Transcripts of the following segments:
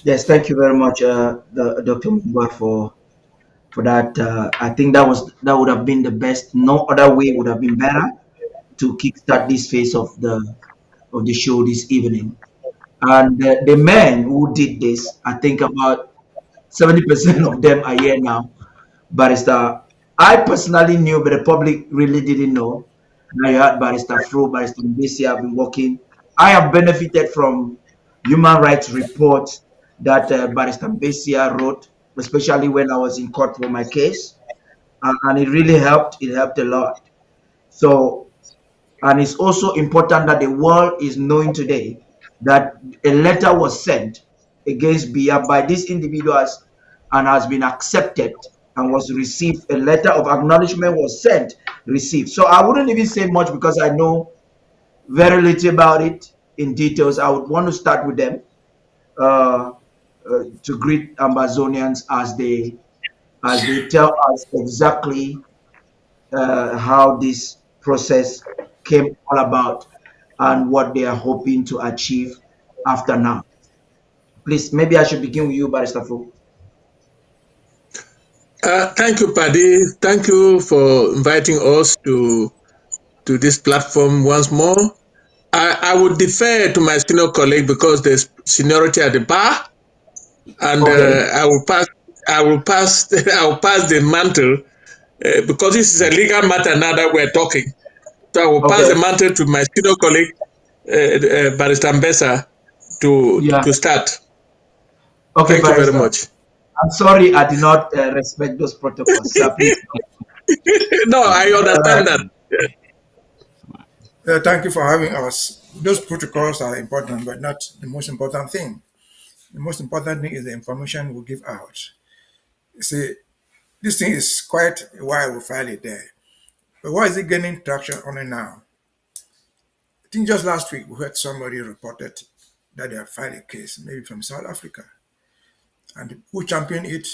Yes, thank you very much, Dr. Mugwa, for that. I think that would have been the best. No other way would have been better to kickstart this phase of the show this evening. And the men who did this, I think about 70% of them are here now. Barrister, I personally knew, but the public really didn't know. Now you had Barrister Fro, Barrister Mbeseha have been working. I have benefited from human rights reports that Barrister Mbeseha wrote, especially when I was in court for my case, and it really helped. It helped a lot. So, and it's also important that the world is knowing today that a letter was sent against Bia by these individuals and has been accepted and was received. A letter of acknowledgement was sent, received. So I wouldn't even say much because I know very little about it in details. I would want to start with them uh, to greet Ambazonians as they tell us exactly how this process came all about and what they are hoping to achieve after now. Please, maybe I should begin with you, Barrister Fu. Thank you, Paddy. Thank you for inviting us to this platform once more. I would defer to my senior colleague because there's seniority at the bar, and Okay. I will pass I will pass the mantle because this is a legal matter now that we're talking. So I will pass the Okay. mantle to my senior colleague, Barrister Mbeseha, Yeah. to start. Okay, Thank you very Barrister. much. I'm sorry I did not respect those protocols. Sir, please. No, I Uh, understand that. Thank you for having us. Those protocols are important, but not the most important thing. The most important thing is the information we give out. You see, this thing is quite a while we file it there. But why is it gaining traction only now? I think just last week we heard somebody reported that they have filed a case, maybe from South Africa. And who championed it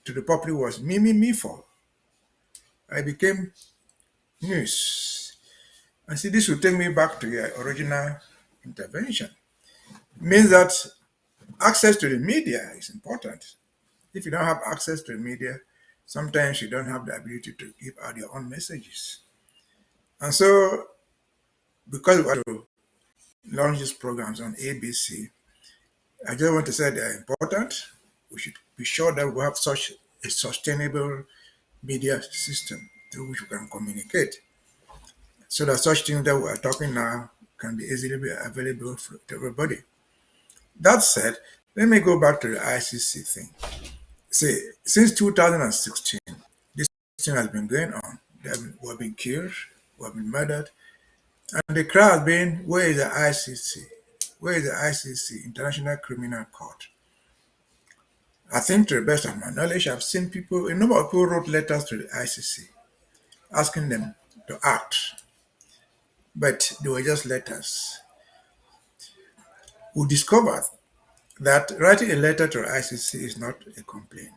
to the public was me for. I became news. And see, this will take me back to your original intervention. It means that access to the media is important. If you don't have access to the media, sometimes you don't have the ability to give out your own messages. And so, because we want to launch these programs on ABC, I just want to say they are important. We should be sure that we have such a sustainable media system through which we can communicate so that such things that we are talking now can be easily be available to everybody. That said, let me go back to the ICC thing. See, since 2016, this thing has been going on. We have been killed, we have been murdered, and the cry has been, where is the ICC? Where is the ICC, International Criminal Court? I think to the best of my knowledge, I've seen people, a number of people wrote letters to the ICC asking them to act, but they were just letters. We discovered that writing a letter to the ICC is not a complaint,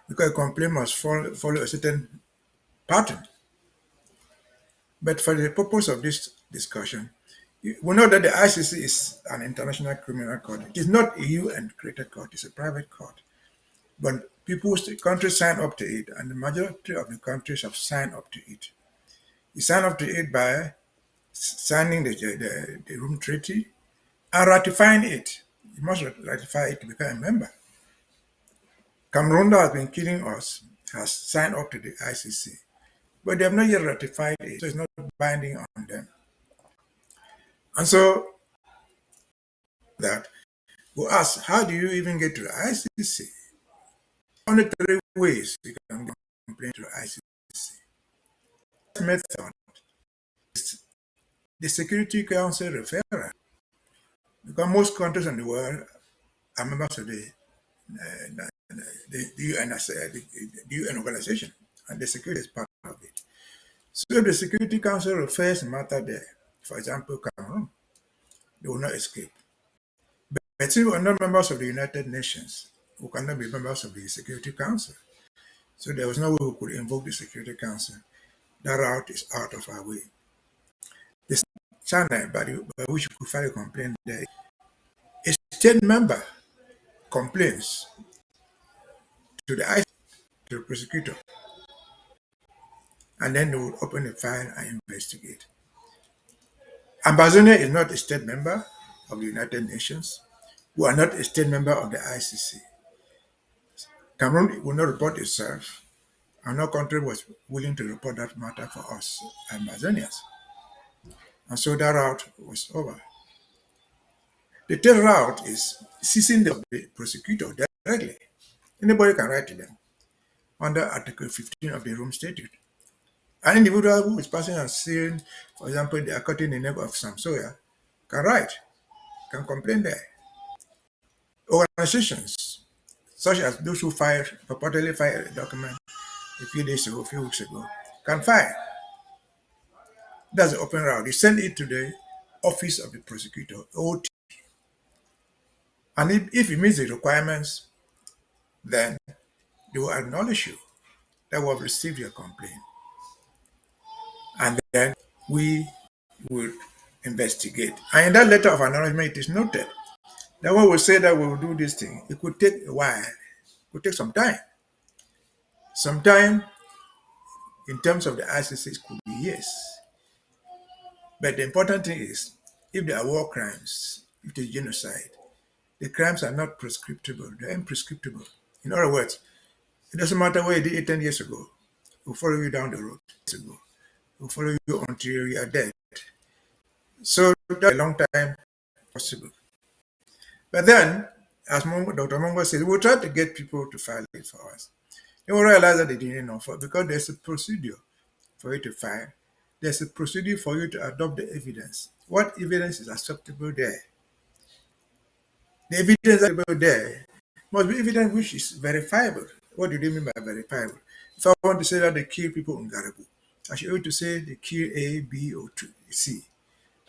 because a complaint must follow a certain pattern. But for the purpose of this discussion, we know that the ICC is an international criminal court. It is not a UN created court, it's a private court. But countries sign up to it, and the majority of the countries have signed up to it. You sign up to it by signing the Rome Treaty and ratifying it. You must ratify it to become a member. Cameroon, that has been killing us, has signed up to the ICC, but they have not yet ratified it, so it's not binding on them. And so that we ask, how do you even get to the ICC? Only three ways you can complain to the ICC. The first method is the Security Council referral, because most countries in the world are members of the UN, the UN organization, and the security is part of it. So if the Security Council refers a matter there, for example, Cameroon, they will not escape. But since we are not members of the United Nations, we cannot be members of the Security Council. So there was no way we could invoke the Security Council. That route is out of our way. The channel by which we could file a complaint there, a state member complaints to the ICC, to the prosecutor, and then they will open a file and investigate. Mbeseha is not a state member of the United Nations. We are not a state member of the ICC. Cameroon will not report itself, and no country was willing to report that matter for us, Ambazonians. And so that route was over. The third route is seizing the prosecutor directly. Anybody can write to them under Article 15 of the Rome Statute. An individual who is passing and saying, for example, they are cutting the name of Samsoya, can write, can complain there. Organizations, such as those who purportedly filed a document a few days ago, a few weeks ago, can file. That's the open route. You send it to the office of the prosecutor, OT. And if it meets the requirements, then they will acknowledge you that we have received your complaint. And then we will investigate. And in that letter of acknowledgement, it is noted that when we say that we will do this thing, it could take a while, it could take some time. Sometime in terms of the ICC, it could be years. But the important thing is, if there are war crimes, if there's genocide, the crimes are not prescriptible, they're imprescriptible. In other words, it doesn't matter what you did 10 years ago, we'll follow you down the road. We'll follow you until you are dead. So that's a long time possible. But then, as Dr. Mongo said, we'll try to get people to file it for us. They will realize that they didn't know because there's a procedure for you to file. There's a procedure for you to adopt the evidence. What evidence is acceptable there? The evidence acceptable there must be evidence which is verifiable. What do they mean by verifiable? If I want to say that they kill people in Garabu, I should be able to say they kill A, B, or C.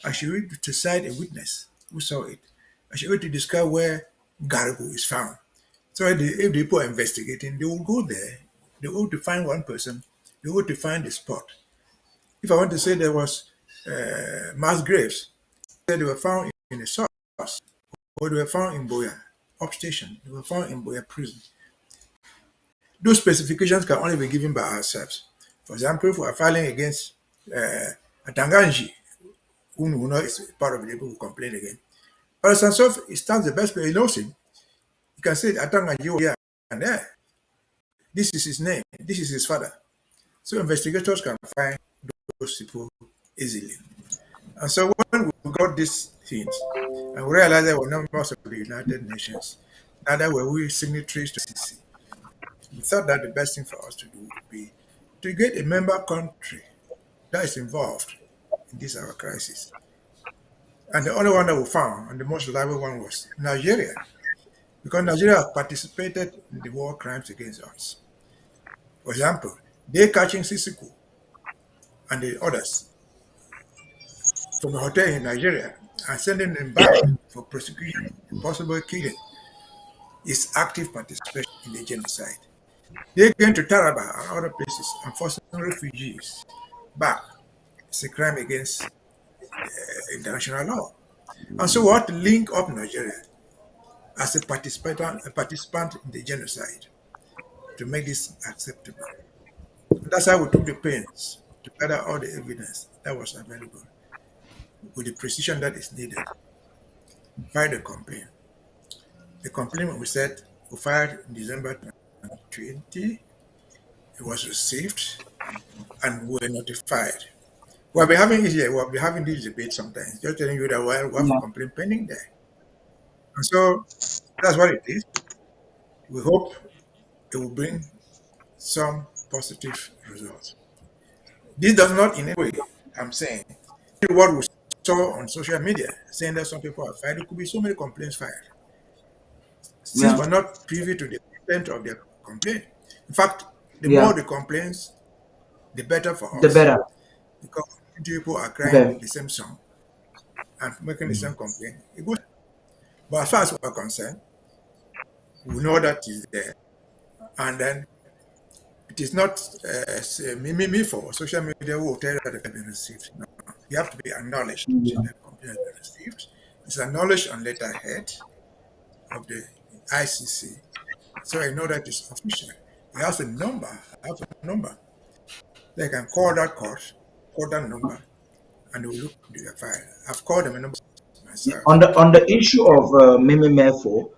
I should be able to cite a witness who saw it. I should be able to describe where Garabu is found. So if the people are investigating, they will go there, they will to find one person, they will to find the spot. If I want to say there was mass graves, they were found in a source, or they were found in Boya, upstation, they were found in Boya prison. Those specifications can only be given by ourselves. For example, if we are filing against Atanganji, whom we know is part of the people who complain again. But Sansof, it stands the best way, he knows him. You can say Atanganji over here and there. This is his name, this is his father. So investigators can find those people easily. And so when we got these things, and we realized that we're not members of the United Nations, neither were we signatories to ICC, we thought that the best thing for us to do would be to get a member country that is involved in this our crisis. And the only one that we found, and the most reliable one, was Nigeria, because Nigeria has participated in the war crimes against us. For example, they catching Sisiku and the others from a hotel in Nigeria and sending them back for prosecution and possible killing is active participation in the genocide. They're going to Taraba and other places and forcing refugees back. It's a crime against international law. And so we have to link up Nigeria as a participant in the genocide to make this acceptable. And that's how we took the pains to gather all the evidence that was available with the precision that is needed. File the complaint. The complaint we said we filed in December 2020. It was received and we were notified. We'll be having it here. We'll be having this debate sometimes. Just telling you that we have a complaint pending there. And so that's what it is. We hope it will bring some positive results. This does not in any way, I'm saying, what we saw on social media, saying that some people are filed. There could be so many complaints filed. Since we're not privy to the extent of their complaint. In fact, the more the complaints, the better for us. The better. Because people are crying the same song and making the same complaint. It goes. But as far as we're concerned, we know that is there. And then it is not me for social media who will tell you that it has been received. No, you have to be acknowledged that the complaint has been received. It's acknowledged on letterhead of the ICC. So I know that is official. He has a number. I have a number. They can call that court, call that number, and they will look into their file. I've called them a number myself. On the issue of Meme Mefo,